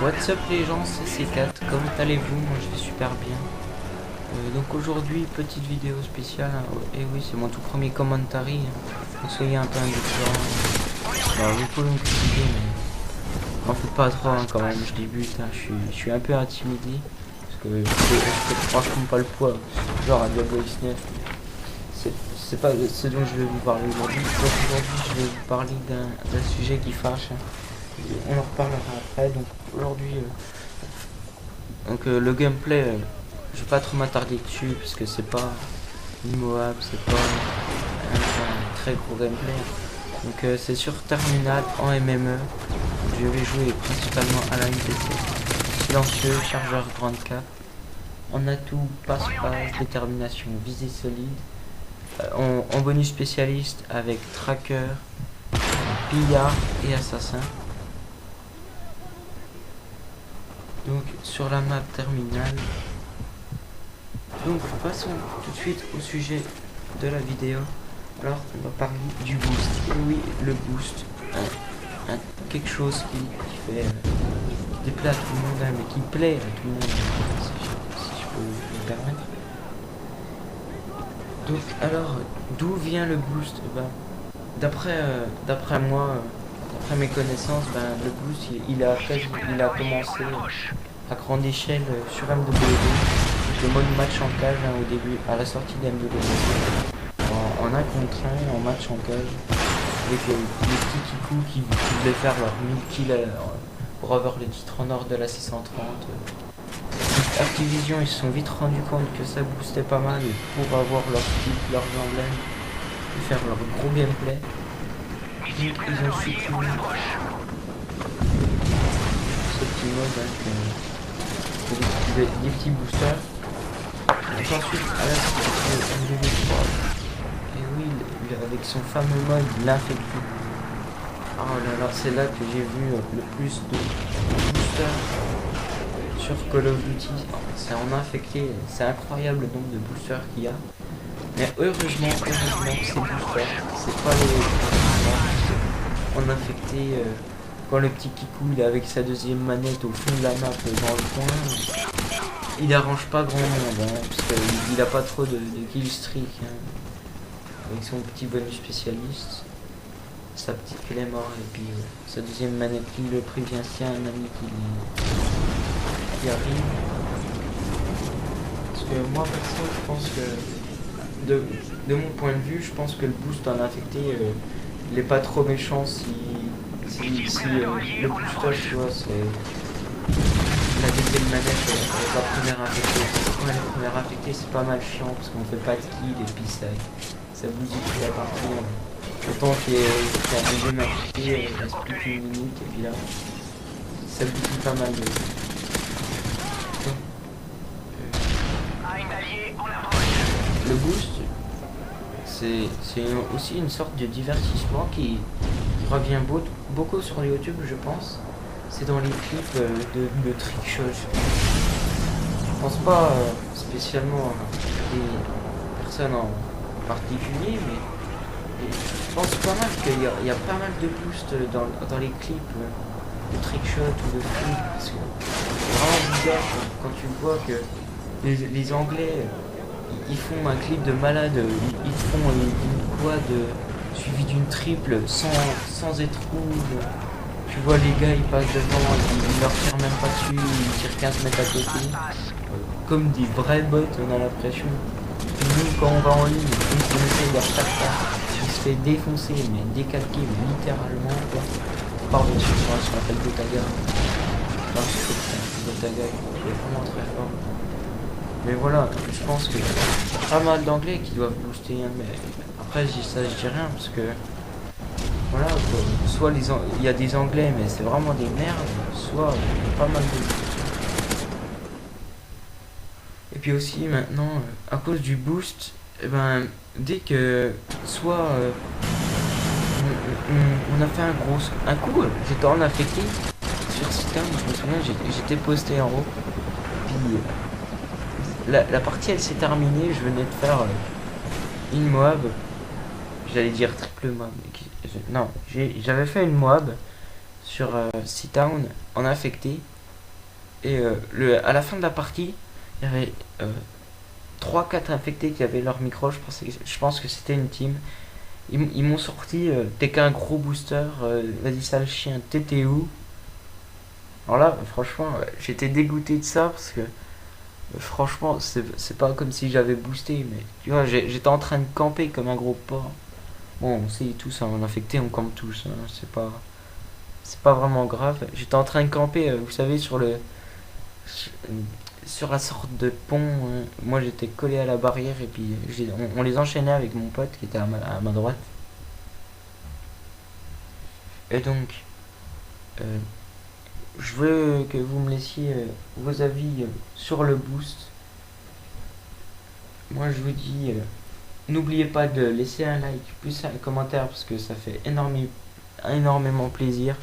What's up les gens, c'est C4, comment allez-vous? Moi je vais super bien. Donc aujourd'hui, petite vidéo spéciale, hein. Et oui, c'est mon tout premier commentary, hein. Donc soyez un peu indifférents. Alors vous pouvez me critiquer, mais m'en faites pas trop, hein, quand même, je débute, hein. Je suis un peu intimidé, parce que je fais franchement pas le poids, genre à Diablo X9. C'est pas ce dont je vais vous parler aujourd'hui. Donc aujourd'hui je vais vous parler d'un sujet qui fâche, hein. On en reparlera après. Donc aujourd'hui, le gameplay, je vais pas trop m'attarder dessus parce que c'est pas immoable, c'est pas un très gros gameplay. Donc c'est sur Terminal en MME. Je vais jouer principalement à la MPC, silencieux, chargeur grande cap, en atout, passe-passe, détermination, visée solide, en bonus spécialiste avec tracker, pillard et assassin. Donc sur la map terminale. Donc passons tout de suite au sujet de la vidéo. Alors on va parler du boost. Et oui, le boost, quelque chose qui fait qui déplaît à tout le monde, hein, mais qui plaît à tout le monde, si je peux me permettre. Donc alors d'où vient le boost? D'après moi, d'après mes connaissances, le boost il a commencé à grande échelle sur MWD, le mode match en cage, hein, au début, à la sortie d'MWD, en 1 contre 1, en match en cage, avec les petits kikous qui voulaient faire leur 1000 kills pour avoir le titre en or de la 630. Activision, ils se sont vite rendus compte que ça boostait pas mal pour avoir leur kit, leurs emblèmes, et faire leur gros gameplay. Ils ont supprimé ce petit mode, hein, des petits boosters. Et ensuite, à la suite, MW3. Et oui, avec son fameux mode, l'infecté. Oh là là, c'est là que j'ai vu le plus de boosters sur Call of Duty. C'est en infecté, c'est incroyable le nombre de boosters qu'il y a. Mais heureusement, ces boosters, c'est pas les en infecté. Quand le petit Kikou il est avec sa deuxième manette au fond de la map dans le coin, il arrange pas grand monde, hein, parce qu'il a pas trop de kill streak, hein, avec son petit bonus spécialiste, sa petite Claymore et puis sa deuxième manette qui le prévient s'il y a un ami qui arrive. Parce que moi perso je pense que de mon point de vue je pense que le boost en infecté il est pas trop méchant si le booster, tu vois, c'est la deuxième manette, la première infectée. Ouais, la première infectée, c'est pas mal chiant parce qu'on fait pas de kill et puis ça bousille toute la partie. Autant qu'il y a la deuxième infectée, il reste plus qu'une minute et puis là, ça bousille pas mal de. Le boost, c'est aussi une sorte de divertissement qui revient beaucoup sur YouTube, je pense. C'est dans les clips de trickshot. Je pense pas spécialement à des personnes en particulier, mais je pense pas mal qu'il y a pas mal de boosts dans les clips de trickshot ou de flip. Parce que c'est vraiment bizarre quand tu vois que les Anglais ils font un clip de malade, ils font une quad suivie d'une triple sans être rouge. Tu vois les gars ils passent devant, ils leur tirent même pas dessus, ils tirent 15 mètres à côté. Comme des vrais bots, on a l'impression. Nous quand on va en ligne, on essaie de leur faire ça, il se fait défoncer, mais décalquer, mais littéralement quoi. Pardon, sur l'appel Gotaga. Enfin, Gotaga, il est vraiment très fort. Mais voilà, je pense que y a pas mal d'anglais qui doivent booster, hein, mais après je dis rien parce que voilà quoi. Soit il y a des anglais mais c'est vraiment des merdes, soit il y a pas mal de boosts. Et puis aussi maintenant, à cause du boost, dès que soit on a fait un coup, j'étais en affecté sur Citerne, je me souviens, j'étais posté en haut, puis la partie elle s'est terminée, je venais de faire une Moab. J'allais dire triple Moab. Non, j'avais fait une Moab sur Seatown en affecté. Et à la fin de la partie, il y avait 3-4 infectés qui avaient leur micro. Je pense que c'était une team. Ils m'ont sorti t'es qu'un gros booster, vas-y sale chien, t'étais où? Alors là, franchement, j'étais dégoûté de ça parce que franchement, c'est pas comme si j'avais boosté, mais tu vois, j'étais en train de camper comme un gros porc. Bon, on sait tous, hein, en infecté, on campe tous, hein, c'est pas vraiment grave. J'étais en train de camper, vous savez, sur la sorte de pont. Moi, j'étais collé à la barrière et puis on les enchaînait avec mon pote qui était à ma droite. Et donc, euh, je veux que vous me laissiez vos avis sur le boost. Moi, je vous dis, n'oubliez pas de laisser un like plus un commentaire parce que ça fait énormément plaisir.